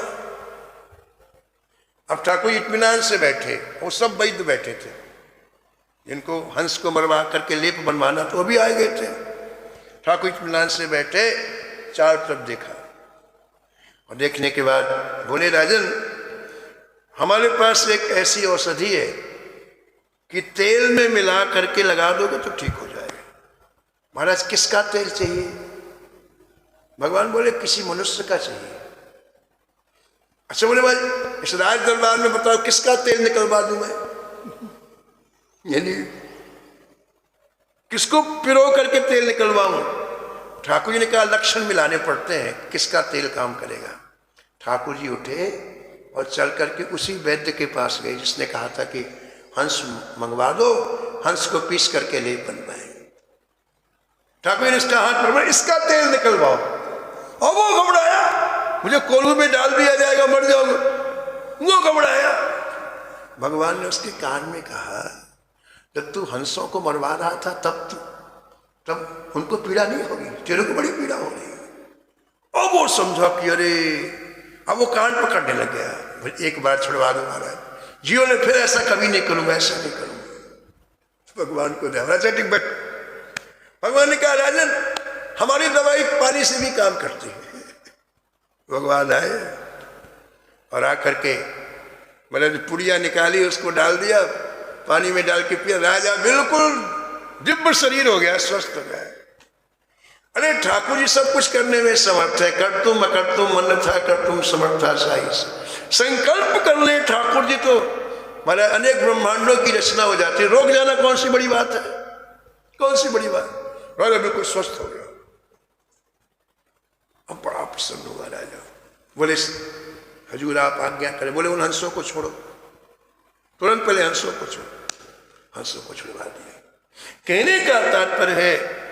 अब ठाकुर इत्मीनान से बैठे, वो सब वैद्य बैठे थे, जिनको हंस को मरवा करके लेप बनवाना तो वो भी आ गए थे। ठाकुर इत्मीनान से बैठे, चारों तरफ देखा और देखने के बाद बोले राजन हमारे पास एक ऐसी औषधि है कि तेल में मिला करके लगा दोगे तो ठीक हो जाएगा। महाराज किसका तेल चाहिए? भगवान बोले किसी मनुष्य का चाहिए। अच्छा बोले भाई इस राज दरबार में बताओ किसका तेल निकलवा दूं मैं? यानी किसको पिरो करके तेल निकलवाऊं? ठाकुर जी ने कहा लक्षण मिलाने पड़ते हैं, किसका तेल काम करेगा। ठाकुर जी उठे और चल करके उसी वैद्य के पास गए जिसने कहा था कि हंस मंगवा दो, हंस को पीस करके ले बनवाए। ठाकुर जी ने इसका हाथ पकड़ा, इसका तेल निकलवाओ। और वो घबराया, मुझे कोल्हू में डाल दिया जाएगा, मर जाओगे। वो घबराया। भगवान ने उसके कान में कहा जब तू हंसों को मरवा रहा था तब उनको पीड़ा नहीं होगी, तेरे को बड़ी पीड़ा हो रही है। अब वो समझा कि अरे, अब वो कान पकड़ने लग गया, एक बार छुड़वा दो महाराज, जीवन में फिर ऐसा कभी नहीं करूंगा, ऐसा नहीं करूंगा। भगवान को ध्यान ठीक बैठ। भगवान ने कहा राजन हमारी दवाई पानी से भी काम करती है। भगवान आए और आकर के मतलब पुड़िया निकाली, उसको डाल दिया, पानी में डाल के पिया। राजा बिल्कुल दिव्य शरीर हो गया, स्वस्थ हो गया। अरे ठाकुर जी सब कुछ करने में समर्थ है। कर तुम अकर्तुम अन्यथा कर्तुम समर्था साई। संकल्प कर ले ठाकुर जी तो हमारे अनेक ब्रह्मांडों की रचना हो जाती है। रोक जाना कौन सी बड़ी बात है? कौन सी बड़ी बात? राजा बिल्कुल स्वस्थ हो गया। अब बड़ा प्रसन्न हुआ राजा। बोले हजूर आप आज्ञा करें। बोले उन हंसों को छोड़ो, तुरंत पहले हंसों को छोड़ो। हंसों को छुड़वा दिया। कहने का तात्पर्य है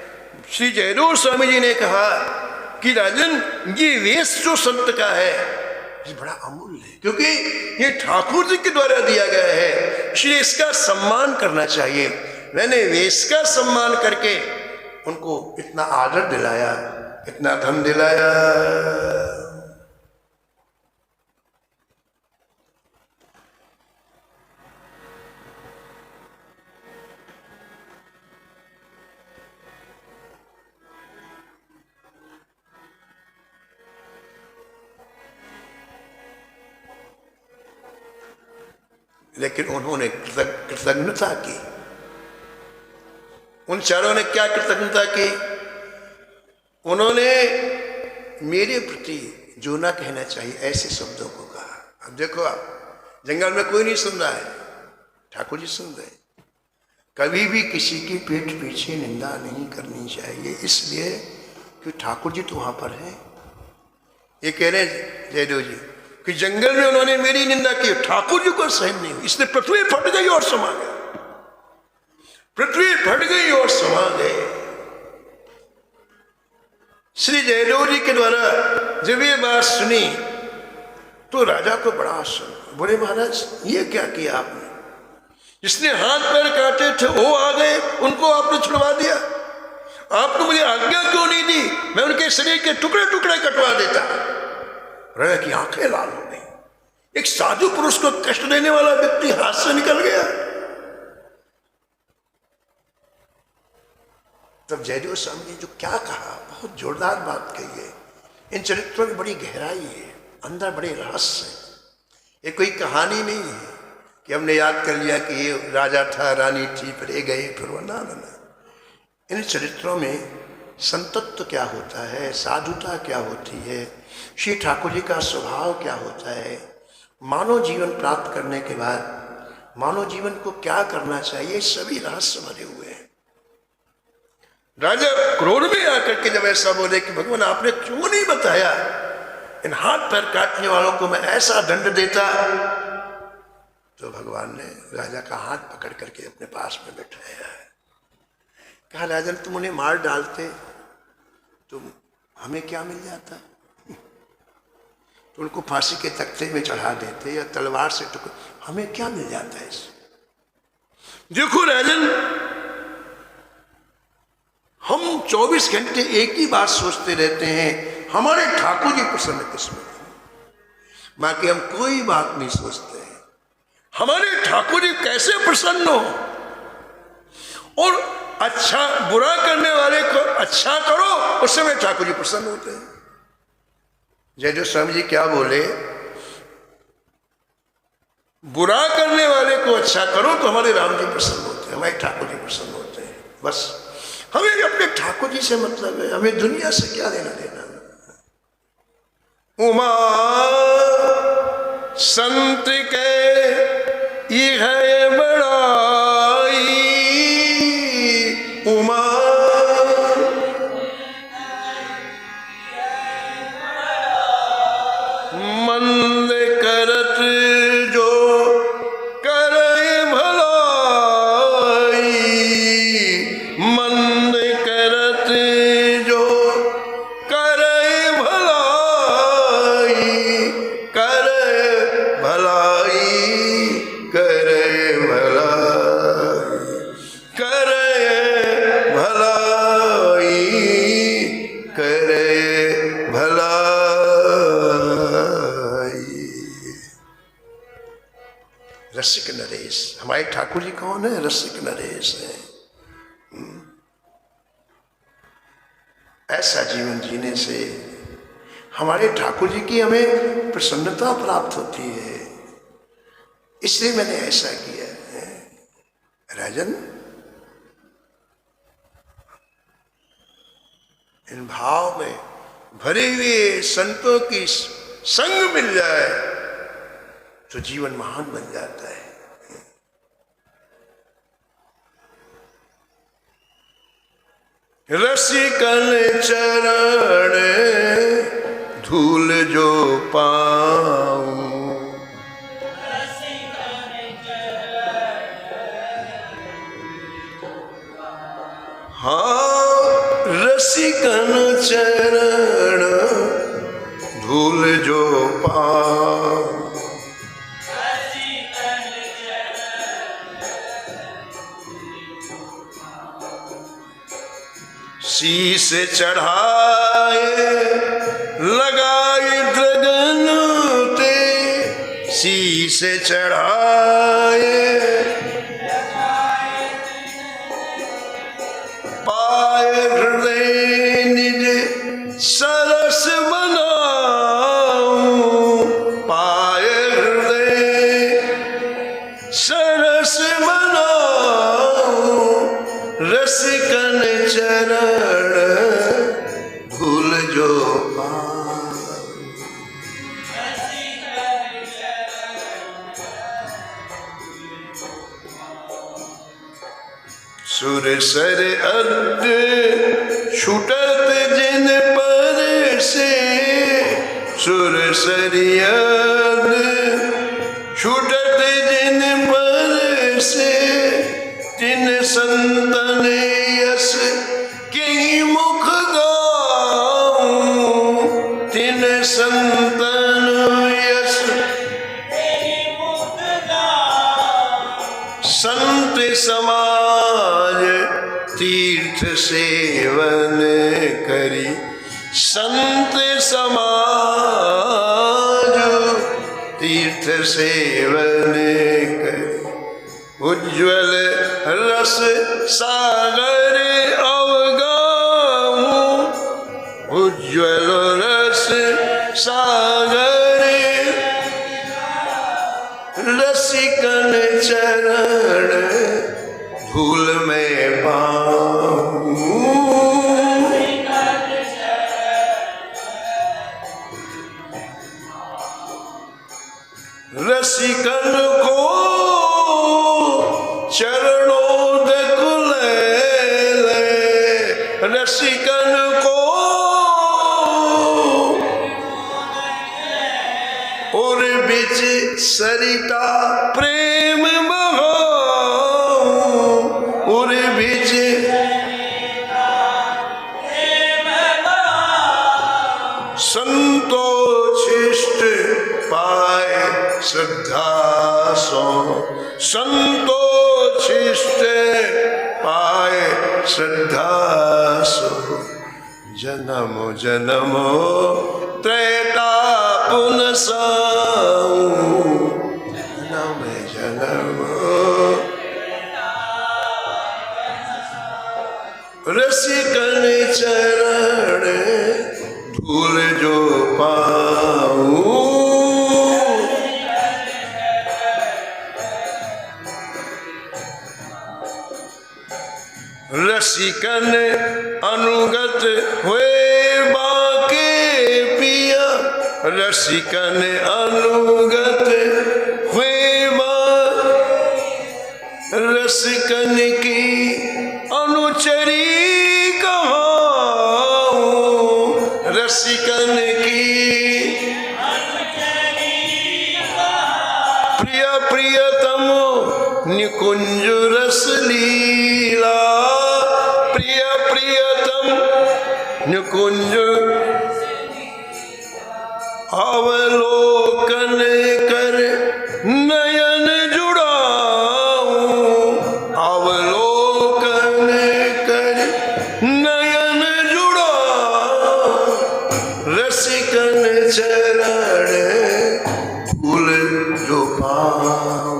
श्री जयदेव स्वामी जी ने कहा कि राजन ये वेश जो संत का है ये बड़ा अमूल्य है, क्योंकि ये ठाकुर जी के द्वारा दिया गया है, इसलिए इसका सम्मान करना चाहिए। मैंने वेश का सम्मान करके उनको इतना आदर दिलाया, इतना धन दिलाया। लेकिन उन्होंने कृतज्ञता की। उन चारों ने क्या कृतज्ञता की? उन्होंने मेरे प्रति जो ना कहना चाहिए ऐसे शब्दों को कहा। अब देखो आप जंगल में कोई नहीं सुन रहा है, ठाकुर जी सुन रहे। कभी भी किसी की पीठ पीछे निंदा नहीं करनी चाहिए, इसलिए कि ठाकुर जी तो वहां पर है। ये कह रहे हैं जयदेव जी कि जंगल में उन्होंने मेरी निंदा की, ठाकुर जी को सहन नहीं हुई, इसलिए पृथ्वी फट गई और समा गया। पृथ्वी फट गई और समा गए। श्री जयदेव जी के द्वारा जब ये बात सुनी तो राजा को बड़ा आश्चर्य। बोले महाराज ये क्या किया आपने? जिसने हाथ पैर काटे थे वो आ गए, उनको आपने छुड़वा दिया। आपने मुझे आज्ञा क्यों नहीं दी? मैं उनके शरीर के टुकड़े टुकड़े कटवा देता। राजा की आंखें लाल हो गई। एक साधु पुरुष को कष्ट देने वाला व्यक्ति हाथ से निकल गया। तब जयदेव स्वामी ने जो क्या कहा, बहुत जोरदार बात कही है। इन चरित्रों में बड़ी गहराई है, अंदर बड़े रहस्य है। ये कोई कहानी नहीं है कि हमने याद कर लिया कि ये राजा था, रानी थी, फिर ये गए, फिर वो ना। इन चरित्रों में संतत्व क्या होता है, साधुता क्या होती है, श्री ठाकुर जी का स्वभाव क्या होता है, मानव जीवन प्राप्त करने के बाद मानव जीवन को क्या करना चाहिए, सभी रहस्य भरे हुए हैं। राजा क्रोध में आकर के जब ऐसा बोले कि भगवान आपने क्यों नहीं बताया, इन हाथ पैर काटने वालों को मैं ऐसा दंड देता, तो भगवान ने राजा का हाथ पकड़ करके अपने पास में बैठाया। कहा राजन तुम उन्हें मार डालते तो हमें क्या मिल जाता, तो उनको फांसी के तख्ते में चढ़ा देते या तलवार से टुकड़, हमें क्या मिल जाता है इससे। देखो राजन, हम 24 घंटे एक ही बात सोचते रहते हैं, हमारे ठाकुर जी प्रसन्न किस्मत है, बाकी हम कोई बात नहीं सोचते हैं हमारे ठाकुर जी कैसे प्रसन्न हो। और अच्छा बुरा करने वाले को अच्छा करो, उस समय ठाकुर जी प्रसन्न होते हैं। जयदेव स्वामी जी क्या बोले, बुरा करने वाले को अच्छा करो तो हमारे राम जी प्रसन्न होते हैं, हमारे ठाकुर जी प्रसन्न होते हैं। बस हमें अपने ठाकुर जी से मतलब है, हमें दुनिया से क्या लेना देना। उमा संत के यह बड़ाई, उमा मंद करत जो करे भलाई, मंद करत जो करे भलाई, करे भलाई, करे भलाई, करे भलाई, करे भलाई। रसिक नरेश, हमारे ठाकुर जी कौन है, रसिक नरेश है। ऐसा जीवन जीने से हमारे ठाकुर जी की हमें प्रसन्नता प्राप्त होती है, इसलिए मैंने ऐसा किया है। राजन, इन भाव में भरे हुए संतों की संग मिल जाए तो जीवन महान बन जाता है। रसिकन चरण धूल जो पाऊं, हाँ रसिकन चरण धूल जो पाऊं, शीश चढ़ाए लगाए द्रगन ते, शीश चढ़ाए पाए हृदय निज सरस बनाऊं, पाए हृदय सरस बनाऊं, रसिकन चरण भूल जो पाऊं। सुर सर अद छुटत जिन पर से, सुर सरियद छुटत जिन पर से, जिन संतन यस के मुख गाऊं, तिन संतन यस संत समाज तीर्थ सेवन करी, संत समाज तीर्थ सेवन करे, उज्ज्वल रस सागर अवगाहूं, उज्ज्वल रस सागर रसिकन चरण धूल में पाऊं। रसिकन को चरणोदक ले, रसिकन को और बिच सरिता प्रेम बहाऊं, और बिच संतोषिष्ट पाए श्रद्धा सो, संतोषिष्ट पाए श्रद्धा सो, जन्म जन्म त्रेता पुनसाऊं, जन्म जन्म रसिकन चरण धूल जो पाऊं। रसिकन अनुगत हुए बाके पिया, रसिकन अनुगत हुए बा, रसिकन की अनुचरी कहाऊं, रसिकन की प्रिय प्रियतम निकुंज रस लीला, प्रिय प्रियतम निकुंज अवलोकन कर नयन जुड़ाऊं, अवलोकन कर नयन जुड़ाऊं, रसिकन चरण धूल जो पाऊं,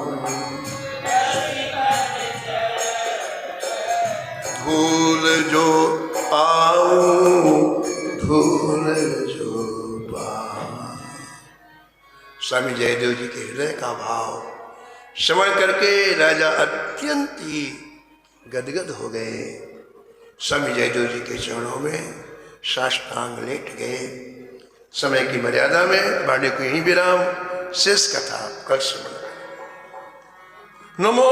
धूल जो पाऊं, धूल जो पाऊं। स्वामी जयदेव जी के हृदय का भाव श्रवण करके राजा अत्यंत ही गदगद हो गए। स्वामी जयदेव जी के चरणों में साष्टांग लेट गए। समय की मर्यादा में वाणी को यहीं विराम, शेष कथा कल सुना। नमो